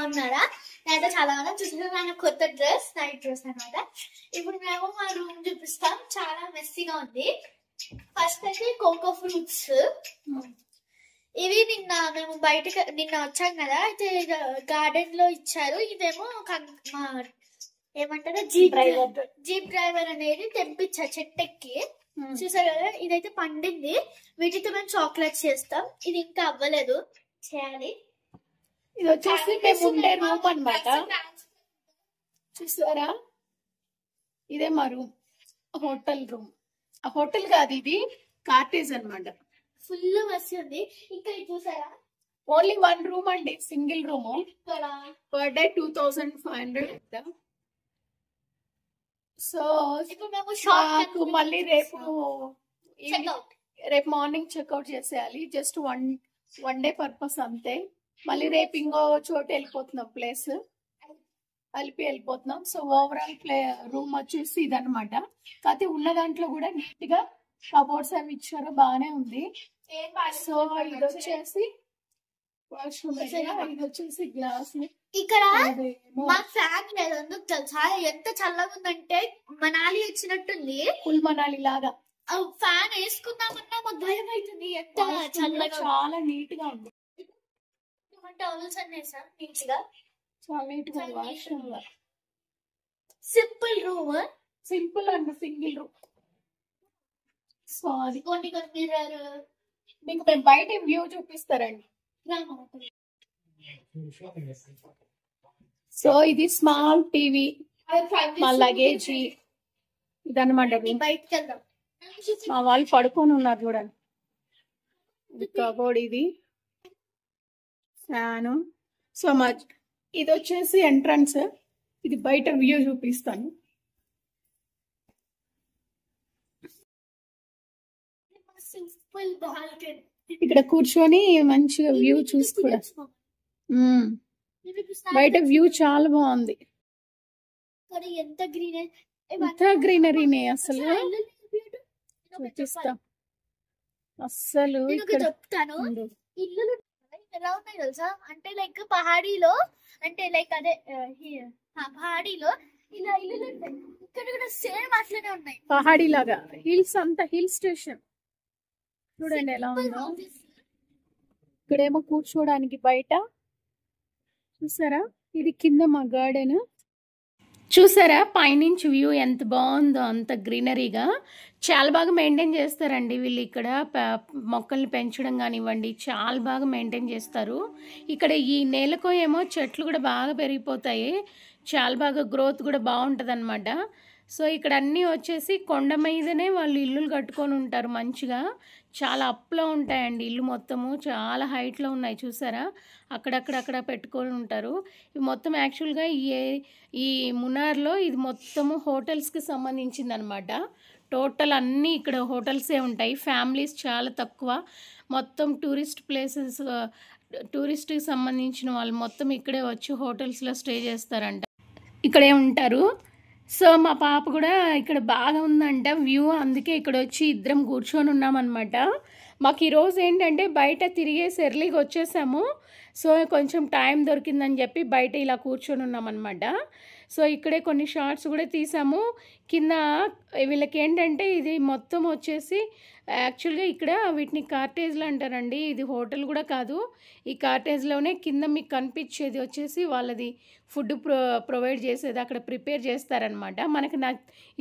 బాగున్నారా? నేనైతే చాలా బాగా చూసిన కొత్త డ్రెస్ నైట్ డ్రెస్ అనమాట. ఇప్పుడు మేము మా రూమ్ చూపిస్తాం. చాలా మెస్సీగా ఉంది. ఫస్ట్ అయితే కోకో ఫ్రూట్స్ ఇవి నిన్న వచ్చాం కదా, అయితే గార్డెన్ లో ఇచ్చారు. ఇదేమో ఏమంటారు జీప్ డ్రైవర్ అనేది తెంపించారు చెట్టెక్కి. చూసారు కదా, ఇదైతే పండింది. వీటితో మేము చాక్లెట్స్ చేస్తాం. ఇది ఇంకా అవ్వలేదు, చేయాలి. ఇది వచ్చేసి మేము ఉండే రూమ్ అన్నమాట. చూసారా, ఇదే మా రూమ్. హోటల్ రూమ్, హోటల్ కాదు, ఇది కాటేజ్ అన్నమాట. ఫుల్ మస్తు ఉంది. ఇంకా ఇది చూసారా, ఓన్లీ 1 రూమ్ అండి, single room. Per day 2500. So ఇప్పుడు మేము మళ్ళీ రేపు మార్నింగ్ చెక్అవుట్ చేసేయాలి. జస్ట్ వన్ డే పర్పస్ అంతే. మళ్ళీ రేపు ఇంకో చోటు వెళ్ళిపోతున్నాం, ప్లేస్ వెళ్ళిపోతున్నాం. సో ఓవరాల్ రూమ్ వచ్చేసి ఇదనమాట. కాకపోతే ఉన్న దాంట్లో కూడా నీట్ గా కబోర్డ్స్ అవి ఇచ్చారు, బాగానే ఉంది. సో ఇది వచ్చేసి వాష్రూమ్, ఇది వచ్చేసి గ్లాస్. ఇక్కడ మా ఫ్యాన్ లేదు, ఎందుకు తెలుసా? ఎంత చల్లగా ఉందంటే మనాలి వచ్చినట్టుంది, ఫుల్ మనాలి లాగా. ఫ్యాన్ వేసుకుందామన్నా మాకు భయం అవుతుంది, ఎంత చల్లగా. చాలా నీట్ గా ఉంది. టవల్స్ అన్నీ సార్ నీట్ గా, చాలా నీట్ గా washroom. Simple room, simple and single room. So అది కొన్ని మిర్రర్. మీకు మేము బయట వ్యూ చూపిస్తారండి. సో ఇది స్మాల్ టీవీ, మా లగేజ్ ఇదన్నమాట. బయటకి వెళ్దాం. మా వాళ్ళు పడుకొని ఉన్నారు చూడండి. కబోర్డ్, ఇది ఫ్యాను. So much. ఇది వచ్చేసి ఎంట్రన్స్. ఇది బయట వ్యూ చూపిస్తాను. సింపుల్ బాల్కనీ, ఇక్కడ కూర్చొని మంచిగా వ్యూ చూసుకోవచ్చు. బయట వ్యూ చాలా బాగుంది. ఎంత గ్రీనరీ, ఎంత గ్రీనరీనే అసలు. చూపిస్తా అస్సలు. చెప్తాను, ఇల్లులు ఎలా ఉన్నాయి తెలుసా? అంటే లైక్ పహాడీలో, అంటే లైక్ అదే పహాడీలో ఇలా ఇల్లులు ఉంటాయి. ఇక్కడ కూడా సేమ్ అట్లనే ఉన్నాయి, పహాడీ లాగా. హిల్స్ అంతా హిల్ స్టేషన్ చూడండి ఎలా ఉందో. ఇక్కడేమో కూర్చోడానికి బయట చూసారా, ఇది కింద మా గార్డెన్. చూసారా పైనుంచి వ్యూ ఎంత బాగుందో, అంత గ్రీనరీగా. చాలా బాగా మెయింటైన్ చేస్తారండి వీళ్ళు. ఇక్కడ మొక్కల్ని పెంచడం కానివ్వండి, చాలా బాగా మెయింటైన్ చేస్తారు. ఇక్కడ ఈ నేలకు ఏమో చెట్లు కూడా బాగా పెరిగిపోతాయి, చాలా బాగా గ్రోత్ కూడా బాగుంటుంది అనమాట. సో ఇక్కడ అన్నీ వచ్చేసి కొండ మీదనే వాళ్ళు ఇల్లులు కట్టుకొని ఉంటారు మంచిగా. చాలా అప్లో ఉంటాయండి ఇల్లు మొత్తము, చాలా హైట్లో ఉన్నాయి చూసారా. అక్కడక్కడ పెట్టుకొని ఉంటారు. ఇవి మొత్తం యాక్చువల్గా ఈ మున్నార్లో ఇది మొత్తము హోటల్స్కి సంబంధించింది అనమాట. టోటల్ అన్నీ ఇక్కడ హోటల్సే ఉంటాయి. ఫ్యామిలీస్ చాలా తక్కువ. మొత్తం టూరిస్ట్ ప్లేసెస్, టూరిస్ట్కి సంబంధించిన వాళ్ళు మొత్తం ఇక్కడే వచ్చి హోటల్స్లో స్టే చేస్తారంట, ఇక్కడే ఉంటారు. సో మా పాప కూడా ఇక్కడ బాగా ఉందంట వ్యూ, అందుకే ఇక్కడ వచ్చి ఇద్దరం కూర్చొని ఉన్నామన్నమాట. మాకు ఈరోజు ఏంటంటే బయట తిరిగేసి ఎర్లీగా వచ్చేసాము. సో కొంచెం టైం దొరికిందని చెప్పి బయట ఇలా కూర్చొని ఉన్నామన్నమాట. సో ఇక్కడే కొన్ని షార్ట్స్ కూడా తీసాము. కింద వీళ్ళకి ఏంటంటే ఇది మొత్తం వచ్చేసి యాక్చువల్గా ఇక్కడ వీటిని కార్టేజ్లు అంటారండి. ఇది హోటల్ కూడా కాదు. ఈ కార్టేజ్లోనే కింద మీకు కనిపించేది వచ్చేసి వాళ్ళది ఫుడ్ ప్రొవైడ్ చేసేది, అక్కడ ప్రిపేర్ చేస్తారనమాట. మనకి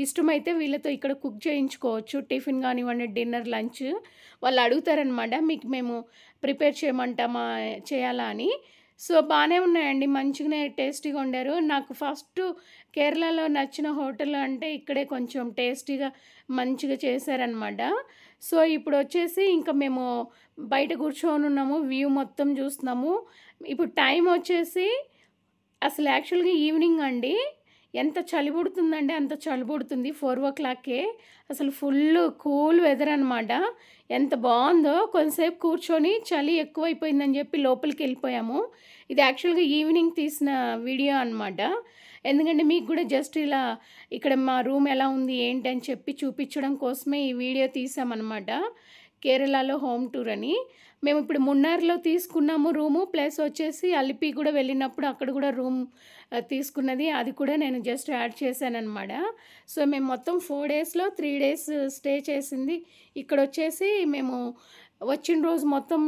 ఇష్టమైతే వీళ్ళతో ఇక్కడ కుక్ చేయించుకోవచ్చు. టిఫిన్ కానివ్వండి, డిన్నర్, లంచ్ వాళ్ళు అడుగుతారనమాట, మీకు మేము ప్రిపేర్ చేయమంటామా, చేయాలా అని. సో బాగానే ఉన్నాయండి, మంచిగానే టేస్టీగా వండారు. నాకు ఫస్ట్ కేరళలో నచ్చిన హోటల్ అంటే ఇక్కడే కొంచెం టేస్టీగా మంచిగా చేశారనమాట. సో ఇప్పుడు వచ్చేసి ఇంకా మేము బయట కూర్చొని ఉన్నాము, వ్యూ మొత్తం చూస్తున్నాము. ఇప్పుడు టైం వచ్చేసి అసలు యాక్చువల్గా ఈవినింగ్ అండి. ఎంత చలి పుడుతుందంటే అంత చలి పుడుతుంది. 4 o'clockకే అసలు ఫుల్ కూల్ వెదర్ అనమాట. ఎంత బాగుందో. కొంతసేపు కూర్చొని చలి ఎక్కువైపోయిందని చెప్పి లోపలికి వెళ్ళిపోయాము. ఇది యాక్చువల్గా ఈవినింగ్ తీసిన వీడియో అనమాట. ఎందుకంటే మీకు కూడా జస్ట్ ఇలా ఇక్కడ మా రూమ్ ఎలా ఉంది ఏంటి అని చెప్పి చూపించడం కోసమే ఈ వీడియో తీసామన్నమాట. కేరళలో హోమ్ టూర్ అని. మేము ఇప్పుడు మున్నార్లో తీసుకున్నాము రూము, ప్లస్ వచ్చేసి అలిపి కూడా వెళ్ళినప్పుడు అక్కడ కూడా రూమ్ తీసుకున్నది, అది కూడా నేను జస్ట్ యాడ్ చేశానన్నమాట. సో మేము మొత్తం 4 డేస్లో 3 డేస్ స్టే చేసింది. ఇక్కడ వచ్చేసి మేము వచ్చిన రోజు మొత్తం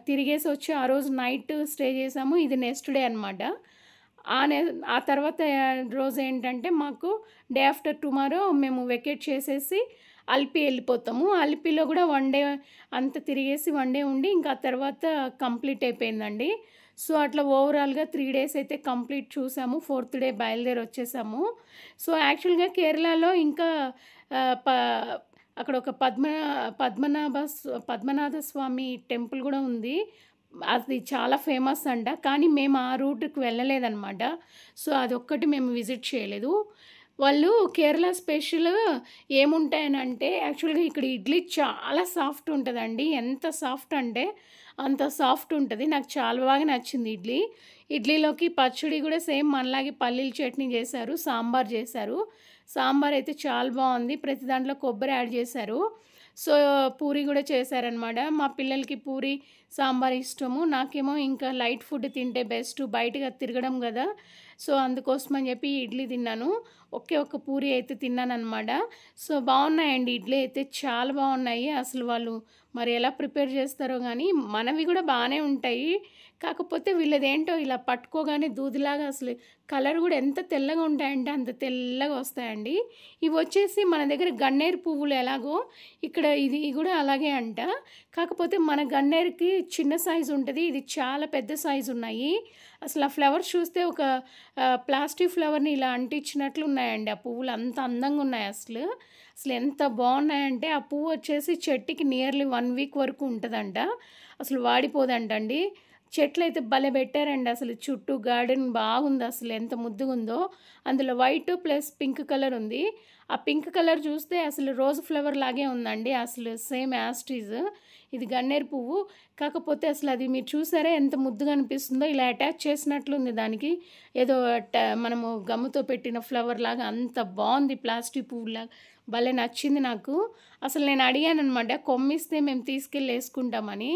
తిరిగేసి వచ్చి ఆ రోజు నైట్ స్టే చేసాము. ఇది నెక్స్ట్ డే అనమాట. ఆ తర్వాత రోజు ఏంటంటే మాకు డే ఆఫ్టర్ టుమారో మేము వెకేట్ చేసేసి అల్పి వెళ్ళిపోతాము. అల్పిలో కూడా 1 డే అంతా తిరిగేసి 1 డే ఉండి ఇంకా తర్వాత కంప్లీట్ అయిపోయిందండి. సో అట్లా ఓవరాల్గా 3 డేస్ అయితే కంప్లీట్ చూసాము. 4th డే బయలుదేరి వచ్చేసాము. సో యాక్చువల్గా కేరళలో ఇంకా అక్కడ ఒక పద్మనాభ స్వామి టెంపుల్ కూడా ఉంది. అది చాలా ఫేమస్ అంట, కానీ మేము ఆ రూట్కి వెళ్ళలేదన్నమాట. సో అదొక్కటి మేము విజిట్ చేయలేదు. వాళ్ళు కేరళ స్పెషల్ ఏముంటాయనంటే యాక్చువల్గా ఇక్కడ ఇడ్లీ చాలా సాఫ్ట్ ఉంటుందండి. ఎంత సాఫ్ట్ అంటే అంత సాఫ్ట్ ఉంటుంది. నాకు చాలా బాగా నచ్చింది ఇడ్లీ. ఇడ్లీలోకి పచ్చడి కూడా సేమ్ మనలాగే పల్లీల చట్నీ చేశారు, సాంబార్ చేశారు. సాంబార్ అయితే చాలా బాగుంది, ప్రతి దాంట్లో కొబ్బరి యాడ్ చేశారు. సో పూరి కూడా చేశారనమాట. మా పిల్లలకి పూరి సాంబార్ ఇష్టము, నాకేమో ఇంకా లైట్ ఫుడ్ తింటే బెస్ట్, బయటగా తిరగడం కదా. సో అందుకోసం అని చెప్పి ఇడ్లీ తిన్నాను. ఒక్క పూరి అయితే తిన్నానమాట. సో బాగున్నాయండి ఇడ్లీ అయితే, చాలా బాగున్నాయి. అసలు వాళ్ళు మరి ఎలా ప్రిపేర్ చేస్తారో కానీ మనవి కూడా బాగానే ఉంటాయి. కాకపోతే వీళ్ళదేంటో ఇలా పట్టుకోగానే దూదిలాగా అసలు కలర్ కూడా ఎంత తెల్లగా ఉంటాయంటే అంత తెల్లగా వస్తాయండి. ఇవి వచ్చేసి మన దగ్గర గన్నేరు పువ్వులు ఎలాగో ఇక్కడ ఇది కూడా అలాగే అంట. కాకపోతే మన గన్నేరుకి చిన్న సైజు ఉంటుంది, ఇది చాలా పెద్ద సైజు ఉన్నాయి. అసలు ఆ ఫ్లవర్స్ చూస్తే ఒక ప్లాస్టిక్ ఫ్లవర్ని ఇలా అంటించినట్లు ఉన్నాయండి. ఆ పువ్వులు అంత అందంగా ఉన్నాయి. అసలు ఎంత బాగున్నాయంటే ఆ పువ్వు వచ్చేసి చెట్టుకి నియర్లీ 1 వీక్ వరకు ఉంటుందంట, అసలు వాడిపోదంటండి. చెట్లు అయితే భలే పెట్టారండి. అసలు చుట్టూ గార్డెన్ బాగుంది, అసలు ఎంత ముద్దుగా ఉందో. అందులో వైట్ ప్లస్ పింక్ కలర్ ఉంది. ఆ పింక్ కలర్ చూస్తే అసలు రోజ్ ఫ్లవర్ లాగే ఉందండి, అసలు సేమ్ యాస్టీజ్. ఇది గన్నేరు పువ్వు, కాకపోతే అసలు అది మీరు చూసారా ఎంత ముద్దుగా అనిపిస్తుందో. ఇలా అటాచ్ చేసినట్లుంది దానికి, ఏదో మనము గమ్ముతో పెట్టిన ఫ్లవర్ లాగా. అంత బాగుంది, ప్లాస్టిక్ పువ్వులాగా. భలే నచ్చింది నాకు. అసలు నేను అడిగాను అనమాట, కొమ్మిస్తే మేము తీసుకెళ్ళి వేసుకుంటామని.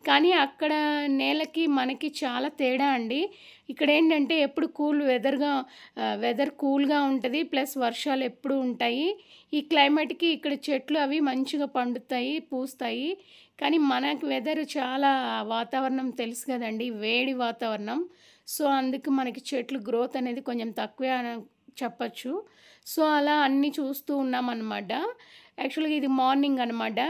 కానీ అక్కడ నేలకి మనకి చాలా తేడా అండి. ఇక్కడ ఏంటంటే ఎప్పుడు వెదర్ కూల్గా ఉంటుంది, ప్లస్ వర్షాలు ఎప్పుడు ఉంటాయి. ఈ క్లైమేట్కి ఇక్కడ చెట్లు అవి మంచిగా పండుతాయి, పూస్తాయి. కానీ మనకు వెదర్ చాలా వాతావరణం తెలుసు కదండి, వేడి వాతావరణం. సో అందుకు మనకి చెట్లు గ్రోత్ అనేది కొంచెం తక్కువే అని చెప్పచ్చు. సో అలా అన్నీ చూస్తూ ఉన్నామన్నమాట. యాక్చువల్గా ఇది మార్నింగ్ అనమాట.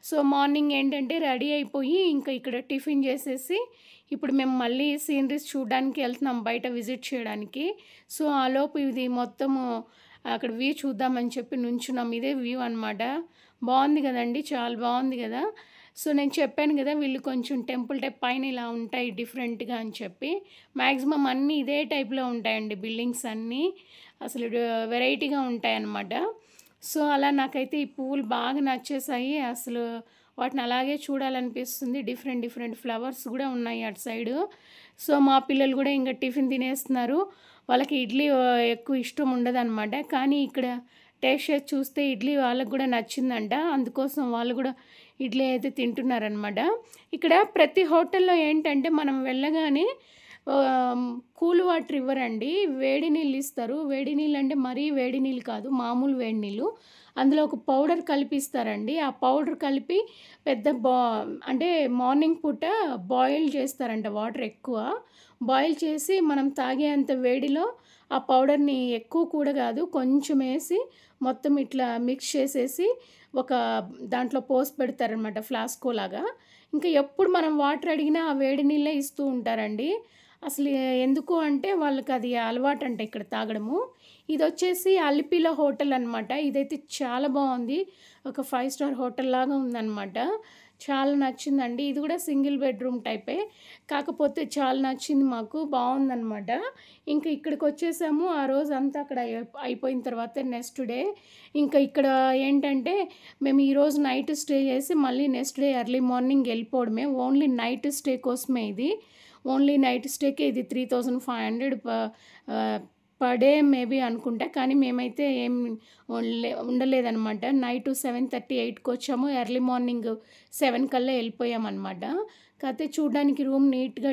సో మార్నింగ్ ఏంటంటే రెడీ అయిపోయి ఇంకా ఇక్కడ టిఫిన్ చేసేసి ఇప్పుడు మేము మళ్ళీ సీనరీస్ చూడడానికి వెళ్తున్నాం, బయట విజిట్ చేయడానికి. సో ఆలోపు ఇది మొత్తము అక్కడ వ్యూ చూద్దామని చెప్పి నుంచున్నాం. ఇదే వ్యూ అనమాట. బాగుంది కదండి, చాలా బాగుంది కదా. సో నేను చెప్పాను కదా వీళ్ళు కొంచెం టెంపుల్ టైప్ పైన ఇలా ఉంటాయి డిఫరెంట్గా అని చెప్పి. మ్యాక్సిమం అన్నీ ఇదే టైప్లో ఉంటాయండి బిల్డింగ్స్ అన్నీ, అసలు వెరైటీగా ఉంటాయన్నమాట. సో అలా నాకైతే ఈ పువ్వులు బాగా నచ్చేసాయి. అసలు వాటిని అలాగే చూడాలనిపిస్తుంది. డిఫరెంట్ ఫ్లవర్స్ కూడా ఉన్నాయి అటు సైడు. సో మా పిల్లలు కూడా ఇంకా టిఫిన్ తినేస్తున్నారు. వాళ్ళకి ఇడ్లీ ఎక్కువ ఇష్టం ఉండదన్నమాట, కానీ ఇక్కడ టేస్ట్ చేసి చూస్తే ఇడ్లీ వాళ్ళకు కూడా నచ్చిందంట. అందుకోసం వాళ్ళు కూడా ఇడ్లీ అయితే తింటున్నారనమాట. ఇక్కడ ప్రతి హోటల్లో ఏంటంటే మనం వెళ్ళగానే కూల్ వాటర్ ఇవ్వరండి, వేడి నీళ్ళు ఇస్తారు. వేడి నీళ్ళు అంటే మరీ వేడి నీళ్ళు కాదు, మామూలు వేడి నీళ్ళు. అందులో ఒక పౌడర్ కలిపిస్తారండి. ఆ పౌడర్ కలిపి అంటే మార్నింగ్ పూట బాయిల్ చేస్తారంట, వాటర్ ఎక్కువ బాయిల్ చేసి మనం తాగేంత వేడిలో ఆ పౌడర్ని ఎక్కువ కూడా కాదు, కొంచెం వేసి మొత్తం ఇట్లా మిక్స్ చేసేసి ఒక దాంట్లో పోసి పెడతారనమాట, ఫ్లాస్కో లాగా. ఇంకా ఎప్పుడు మనం వాటర్ అడిగినా ఆ వేడి నీళ్ళే ఇస్తూ ఉంటారండి. అసలు ఎందుకు అంటే వాళ్ళకి అది అలవాటు అంట ఇక్కడ తాగడము. ఇది వచ్చేసి అలిపిలో హోటల్ అనమాట. ఇదైతే చాలా బాగుంది, ఒక 5 స్టార్ హోటల్ లాగా ఉందన్నమాట. చాలా నచ్చిందండి. ఇది కూడా సింగిల్ బెడ్రూమ్ టైపే, కాకపోతే చాలా నచ్చింది మాకు, బాగుందన్నమాట. ఇంకా ఇక్కడికి వచ్చేసాము. ఆ రోజు అంతా అక్కడ అయిపోయిన తర్వాత నెక్స్ట్ డే ఇంకా ఇక్కడ ఏంటంటే మేము ఈరోజు నైట్ స్టే చేసి మళ్ళీ నెక్స్ట్ డే ఎర్లీ మార్నింగ్ వెళ్ళిపోవడమే. ఓన్లీ నైట్ స్టే కోసమే ఇది, ఓన్లీ నైట్ స్టేకే ఇది 3500 పర్ డే మేబీ అనుకుంటా. కానీ మేమైతే ఏం ఉండలేదనమాట. నైట్ 7:30, 8కి వచ్చాము. ఎర్లీ మార్నింగ్ 7 కల్లా వెళ్ళిపోయామన్నమాట. కాకపోతే చూడడానికి రూమ్ నీట్గా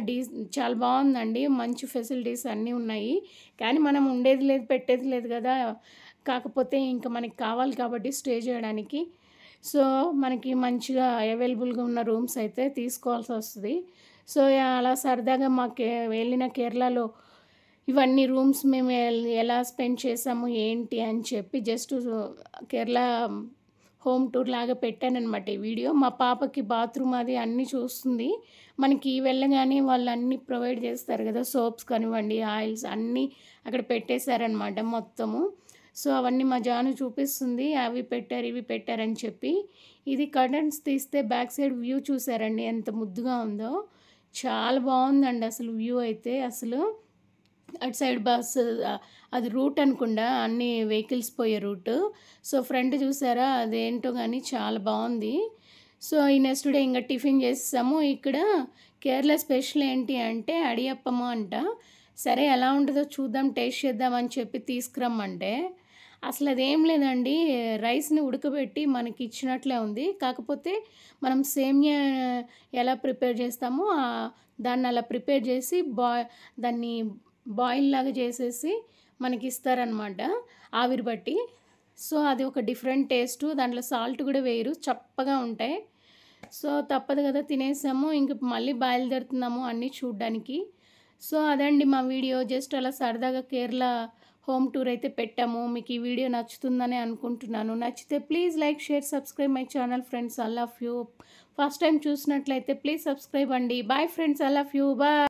చాలా బాగుందండి. మంచి ఫెసిలిటీస్ అన్నీ ఉన్నాయి. కానీ మనం ఉండేది లేదు, పెట్టేది లేదు కదా. కాకపోతే ఇంకా మనకి కావాలి కాబట్టి స్టే చేయడానికి. సో మనకి మంచిగా అవైలబుల్గా ఉన్న రూమ్స్ అయితే తీసుకోవాల్సి వస్తుంది. సో అలా సరదాగా వెళ్ళిన కేరళలో ఇవన్నీ రూమ్స్ మేము ఎలా స్పెండ్ చేసాము ఏంటి అని చెప్పి జస్ట్ కేరళ హోమ్ టూర్ లాగా పెట్టానన్నమాట ఈ వీడియో. మా పాపకి బాత్రూమ్ అది అన్నీ చూస్తుంది. మనకి వెళ్ళగానే వాళ్ళు అన్నీ ప్రొవైడ్ చేస్తారు కదా, సోప్స్ కానివ్వండి, ఆయిల్స్ అన్నీ అక్కడ పెట్టేశారనమాట మొత్తము. సో అవన్నీ మా జాను చూపిస్తుంది, అవి పెట్టారు ఇవి పెట్టారని చెప్పి. ఇది కర్టన్స్ తీస్తే బ్యాక్ సైడ్ వ్యూ చూసారండి ఎంత ముద్దుగా ఉందో. చాలా బాగుందండి అసలు వ్యూ అయితే. అసలు అటు సైడ్ బస్సు అది రూట్ అనుకుండా అన్ని వెహికల్స్ పోయే రూట్. సో ఫ్రంట్ చూసారా అదేంటో కానీ చాలా బాగుంది. సో ఈ నెక్స్ట్ డే ఇంకా టిఫిన్ చేసాము. ఇక్కడ కేరళ స్పెషల్ ఏంటి అంటే అడియప్పము అంట. సరే ఎలా ఉంటుందో చూద్దాం, టేస్ట్ చేద్దామని చెప్పి తీసుకురమ్మంటే అసలు అదేం లేదండి, రైస్ని ఉడకబెట్టి మనకి ఇచ్చినట్లే ఉంది. కాకపోతే మనం సేమియా ఎలా ప్రిపేర్ చేస్తామో దాన్ని అలా ప్రిపేర్ చేసి దాన్ని బాయిల్ లాగా చేసేసి మనకి ఇస్తారనమాట ఆవిరి బట్టి. సో అది ఒక డిఫరెంట్ టేస్ట్. దాంట్లో సాల్ట్ కూడా వేయరు, చప్పగా ఉంటాయి. సో తప్పదు కదా, తినేసాము. ఇంక మళ్ళీ బయలుదేరుతున్నాము అన్నీ చూడ్డానికి. సో అదండి మా వీడియో. జస్ట్ అలా సరదాగా కేరళ హోమ్ టూర్ అయితే పెట్టాము. మీకు ఈ వీడియో నచ్చుతుందని అనుకుంటున్నాను. నచ్చితే please like, share, subscribe my channel friends. I love you. First time చూసినట్లయితే ప్లీజ్ సబ్స్క్రైబ్ అండి. Bye friends, I love you. Bye.